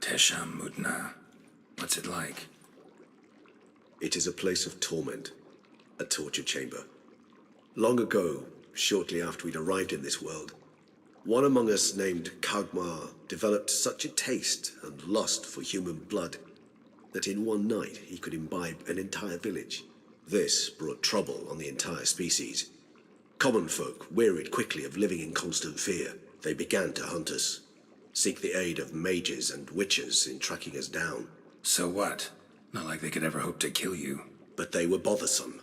Teshamutna. What's it like? It is a place of torment, a torture chamber. Long ago, shortly after we'd arrived in this world, one among us named Kagmar developed such a taste and lust for human blood that in one night he could imbibe an entire village. This brought trouble on the entire species. Common folk wearied quickly of living in constant fear. They began to hunt us, seek the aid of mages and witches in tracking us down. So what? Not like they could ever hope to kill you. But they were bothersome.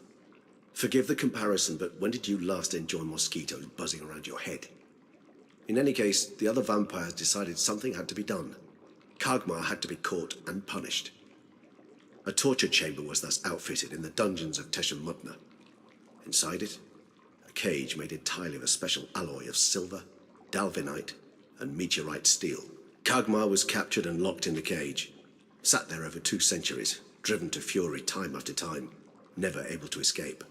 Forgive the comparison, but when did you last enjoy mosquitoes buzzing around your head? In any case, the other vampires decided something had to be done. Kagmar had to be caught and punished. A torture chamber was thus outfitted in the dungeons of Teshamutna. Inside it, a cage made entirely of a special alloy of silver, dalvinite, and meteorite steel. Kagmar was captured and locked in the cage, sat there over 2 centuries, driven to fury time after time, never able to escape.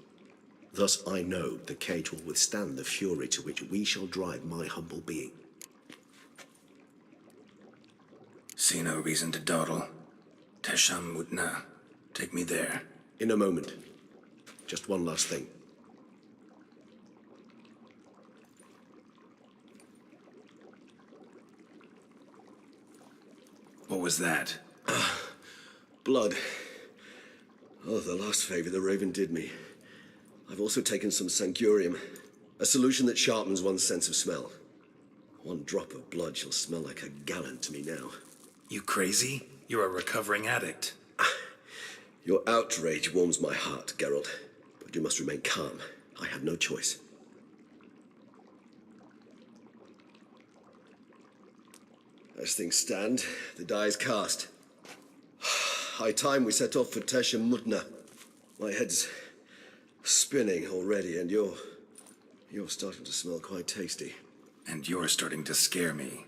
Thus I know the cage will withstand the fury to which we shall drive my humble being. See no reason to dawdle. Teshamutna. Take me there. In a moment. Just one last thing. What was that? Blood. Oh, the last favor the Raven did me. I've also taken some Sancurium, a solution that sharpens one's sense of smell. 1 drop of blood shall smell like a gallon to me now. You crazy? You're a recovering addict. Your outrage warms my heart, Geralt. But you must remain calm. I have no choice. As things stand, the die is cast. High time we set off for Teshamutna. My head's spinning already, and you're starting to smell quite tasty. And you're starting to scare me.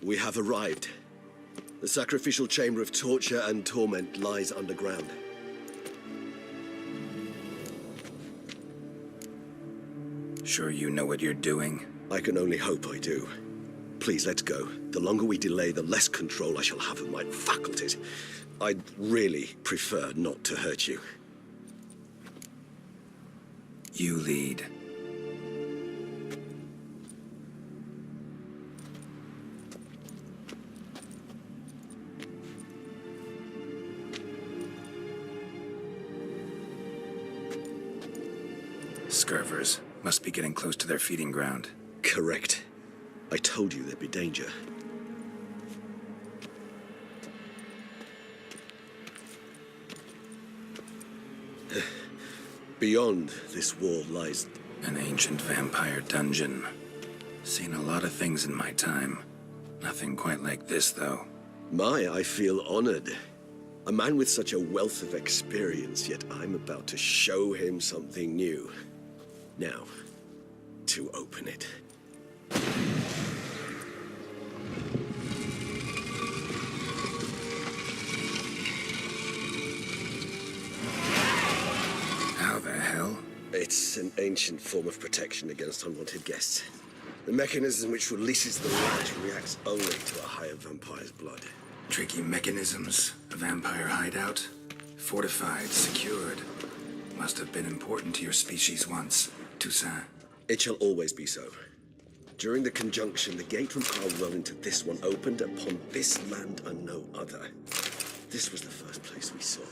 We have arrived. The sacrificial chamber of torture and torment lies underground. Sure you know what you're doing? I can only hope I do. Please, let's go. The longer we delay, the less control I shall have of my faculties. I'd really prefer not to hurt you. You lead. Scurvers must be getting close to their feeding ground. Correct. I told you there'd be danger. Beyond this wall lies... An ancient vampire dungeon. Seen a lot of things in my time. Nothing quite like this, though. I feel honored. A man with such a wealth of experience, yet I'm about to show him something new. Now, to open it. How the hell? It's an ancient form of protection against unwanted guests. The mechanism which releases the latch reacts only to a higher vampire's blood. Tricky mechanisms. A vampire hideout. Fortified, secured. Must have been important to your species once. Toussaint. It shall always be so. During the conjunction, the gate from Harwell into this one opened upon this land and no other. This was the first place we saw.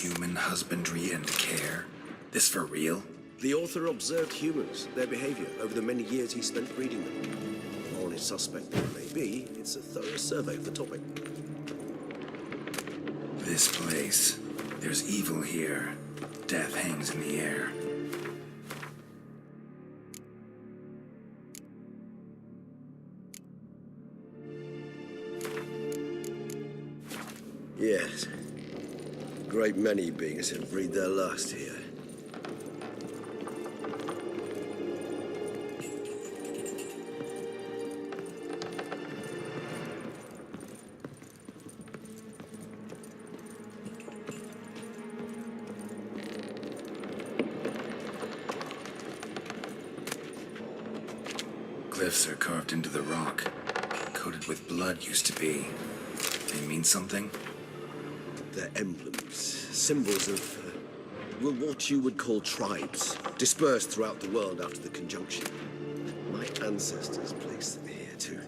Human husbandry and care. This for real? The author observed humans, their behavior, over the many years he spent breeding them. All his suspect they may be, it's a thorough survey of the topic. This place. There's evil here. Death hangs in the air. Yes. Great many beings have breathed their last here. Glyphs are carved into the rock. Coated with blood used to be. They mean something? They're emblems, symbols of, well, what you would call tribes, dispersed throughout the world after the conjunction. My ancestors placed them here to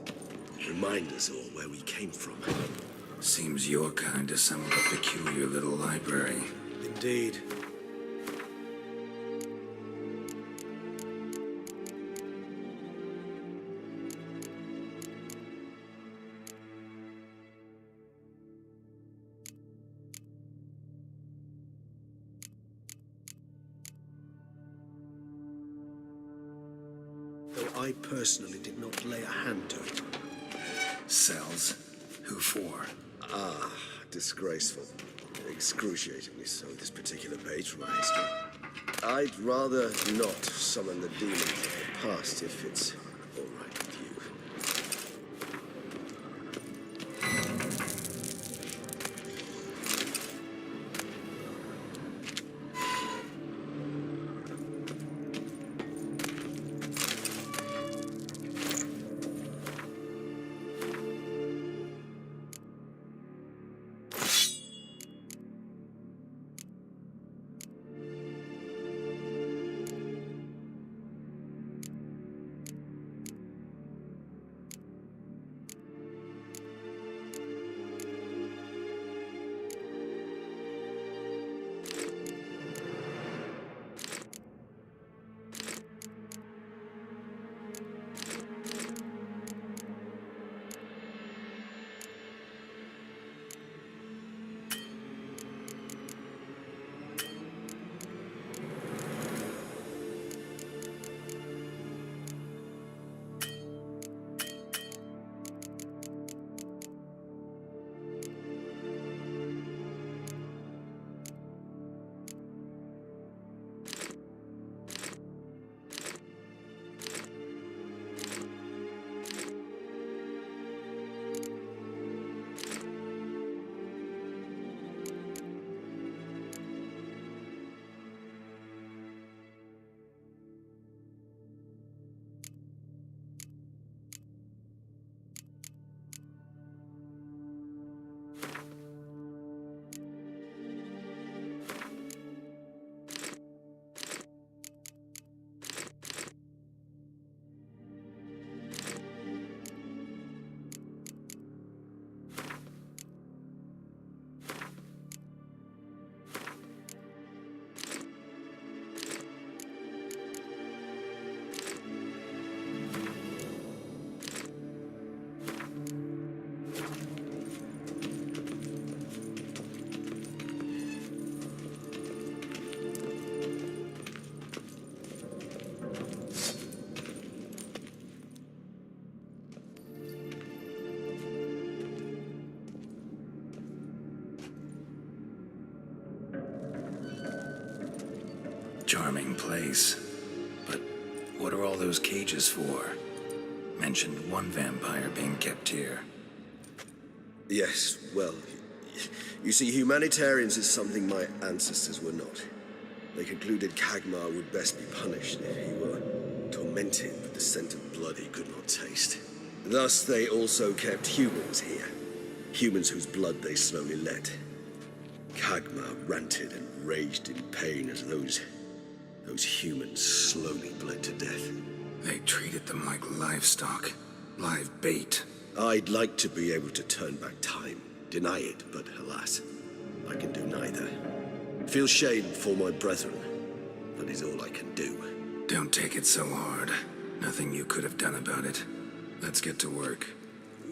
remind us all where we came from. Seems your kind assembled a peculiar little library. Indeed. Though I personally did not lay a hand to it. Cells? Who for? Ah, disgraceful. Excruciatingly so, this particular page from our history. I'd rather not summon the demons of the past if it's all right with you. Charming place. But what are all those cages for? Mentioned one vampire being kept here. Yes, well, you see, humanitarians is something my ancestors were not. They concluded Kagmar would best be punished if he were tormented with the scent of blood he could not taste. Thus, they also kept humans here. Humans whose blood they slowly let. Kagmar ranted and raged in pain as those humans slowly bled to death. They treated them like livestock. Live bait. I'd like to be able to turn back time, deny it, but alas, I can do neither. Feel shame for my brethren, that is all I can do. Don't take it so hard. Nothing you could have done about it. Let's get to work.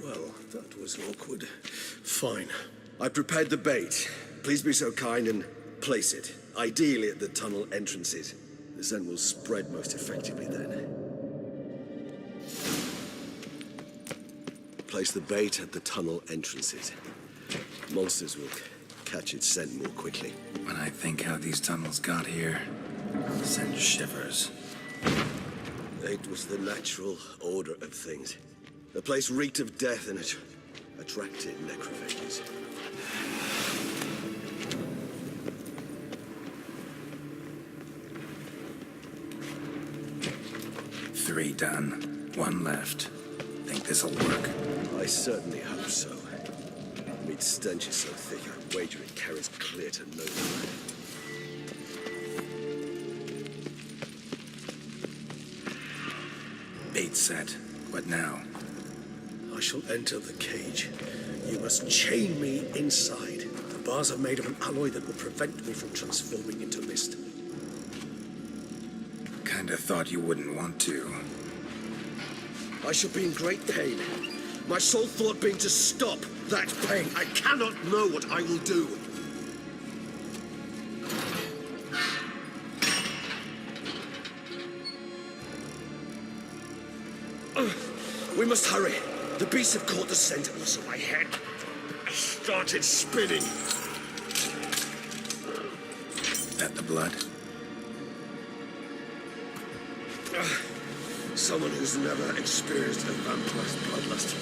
Well, that was awkward. Fine. I prepared the bait. Please be so kind and place it, ideally at the tunnel entrances. The scent will spread most effectively then. Place the bait at the tunnel entrances. Monsters will catch its scent more quickly. When I think how these tunnels got here, send shivers. It was the natural order of things. The place reeked of death and it attracted necrophages. Three done. One left. Think this'll work? I certainly hope so. Meat's stench is so thick, I wager it carries clear to nowhere. Bait set. What now? I shall enter the cage. You must chain me inside. The bars are made of an alloy that will prevent me from transforming into mist. Kinda thought you wouldn't want to. I shall be in great pain. My sole thought being to stop that pain. I cannot know what I will do. We must hurry. The beasts have caught the scent of us, and my head started spinning. That the blood? Someone who's never experienced a vampire's bloodlust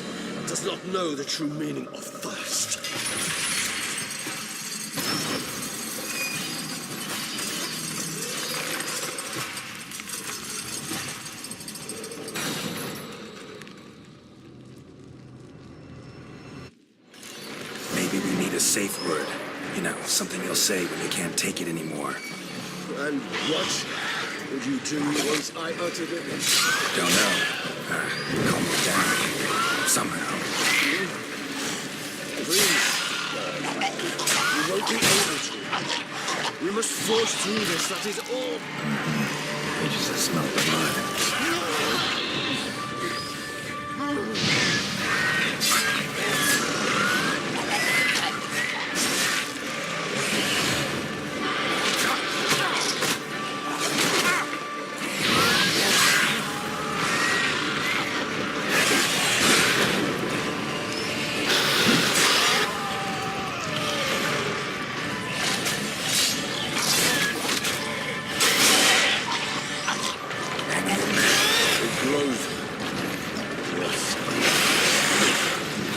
does not know the true meaning of thirst. Maybe we need a safe word. You know, something you'll say when you can't take it anymore. And what would you do once I uttered it? Don't know. Calm me down. Somehow. Please. You won't be able to. We must forge through this, that is all. I just smell the blood.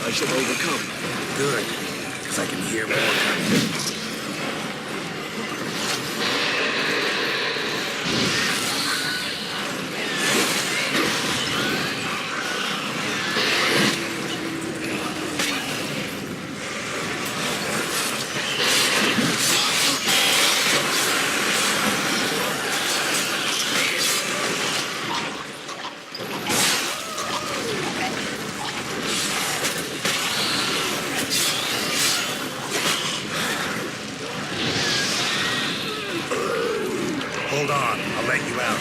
I shall overcome. Good, because I can hear more coming. Hold on, I'll let you out.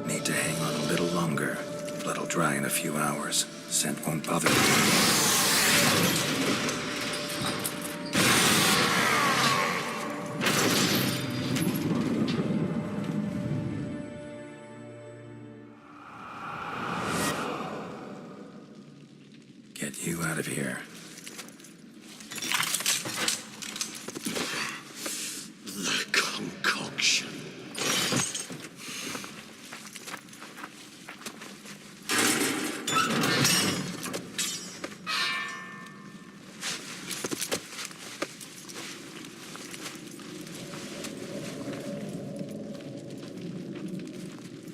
Need to hang on a little longer. Blood'll dry in a few hours. Scent won't bother me. Get you out of here. The concoction.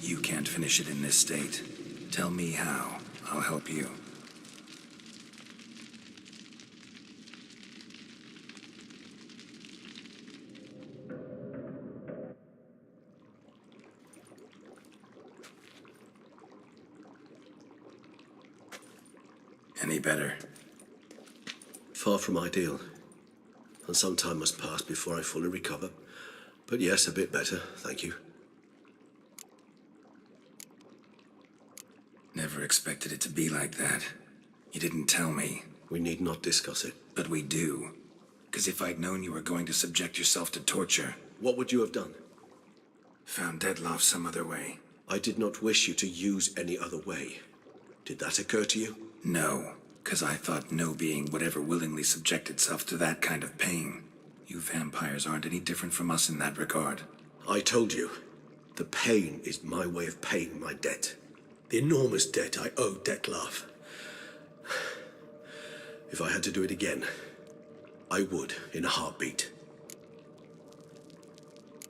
You can't finish it in this state. Tell me how. I'll help you. Any better? Far from ideal. And some time must pass before I fully recover. But yes, a bit better, thank you. Never expected it to be like that. You didn't tell me. We need not discuss it. But we do. Because if I'd known you were going to subject yourself to torture... What would you have done? Found Dettlaff some other way. I did not wish you to use any other way. Did that occur to you? No, because I thought no being would ever willingly subject itself to that kind of pain. You vampires aren't any different from us in that regard. I told you, the pain is my way of paying my debt. The enormous debt I owe Dettlaff. If I had to do it again, I would, in a heartbeat.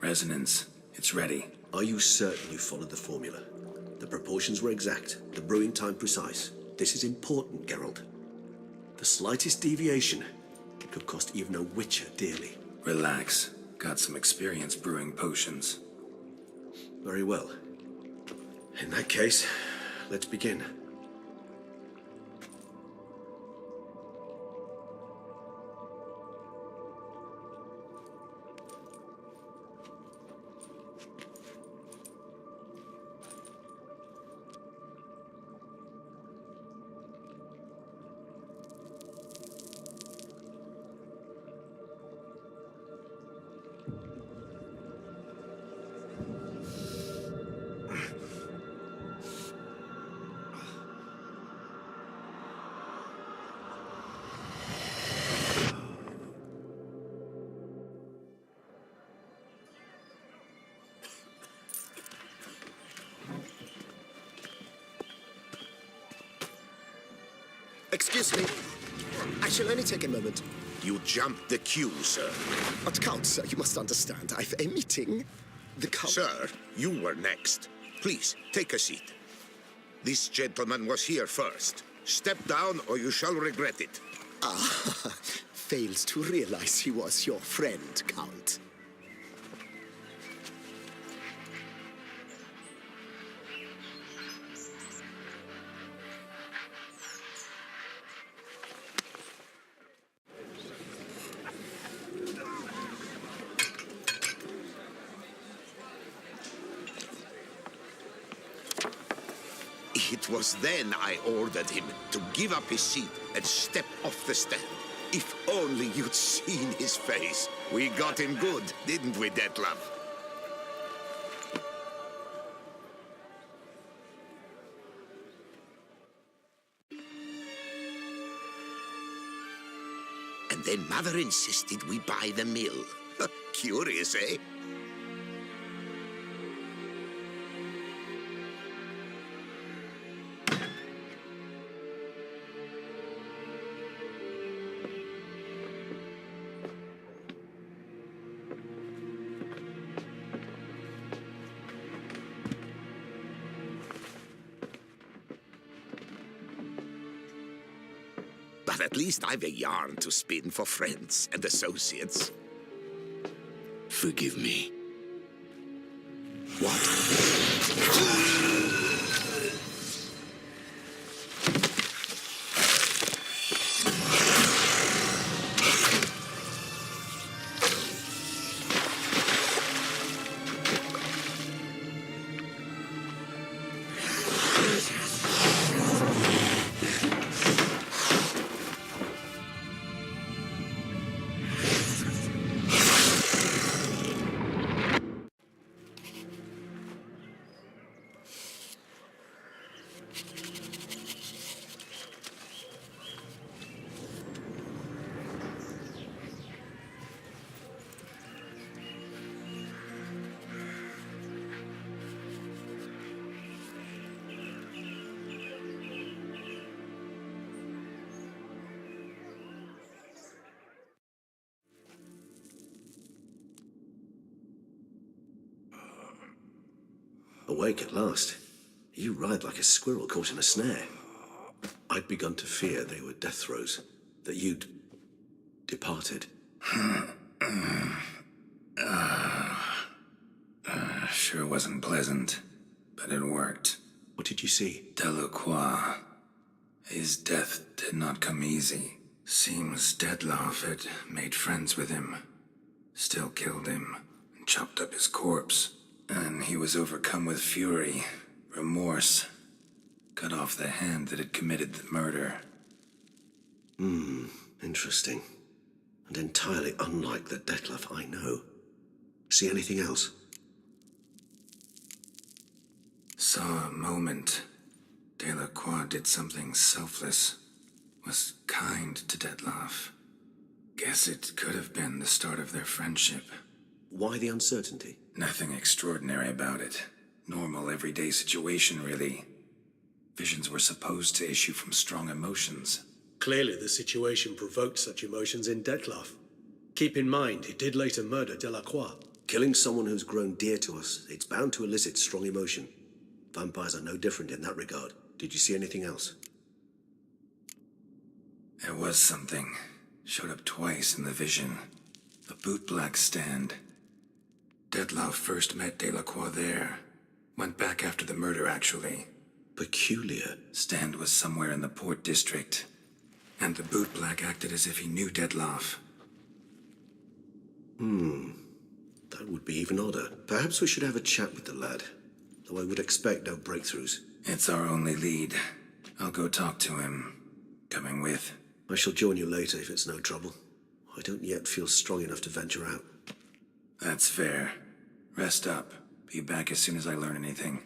Resonance. It's ready. Are you certain you followed the formula? The proportions were exact, the brewing time precise. This is important, Geralt. The slightest deviation could cost even a witcher dearly. Relax. Got some experience brewing potions. Very well. In that case, let's begin. Excuse me. I shall only take a moment. You jumped the queue, sir. But Count, sir, you must understand. I've a meeting. The Count... Sir, you were next. Please, take a seat. This gentleman was here first. Step down or you shall regret it. Ah, fails to realize he was your friend, Count. It was then I ordered him to give up his seat and step off the stand. If only you'd seen his face. We got him good, didn't we, Dettlaff? And then Mother insisted we buy the mill. Curious, eh? But at least I've a yarn to spin for friends and associates. Forgive me. What? Awake at last. You ride like a squirrel caught in a snare. I'd begun to fear they were death throes, that you'd departed. Sure wasn't pleasant, but it worked. What did you see? Delacroix. His death did not come easy. Seems Dettlaff had made friends with him, still killed him, and chopped up his corpse. And he was overcome with fury, remorse, cut off the hand that had committed the murder. Interesting. And entirely unlike the Dettlaff I know. See anything else? Saw a moment. Delacroix did something selfless. Was kind to Dettlaff. Guess it could have been the start of their friendship. Why the uncertainty? Nothing extraordinary about it. Normal, everyday situation, really. Visions were supposed to issue from strong emotions. Clearly the situation provoked such emotions in Dettlaff. Keep in mind, he did later murder Delacroix. Killing someone who's grown dear to us, it's bound to elicit strong emotion. Vampires are no different in that regard. Did you see anything else? There was something. Showed up twice in the vision. A bootblack stand. Dettlaff first met Delacroix there. Went back after the murder, actually. Peculiar. Stand was somewhere in the Port District. And the bootblack acted as if he knew Dettlaff. That would be even odder. Perhaps we should have a chat with the lad. Though I would expect no breakthroughs. It's our only lead. I'll go talk to him. Coming with. I shall join you later if it's no trouble. I don't yet feel strong enough to venture out. That's fair. Rest up. Be back as soon as I learn anything.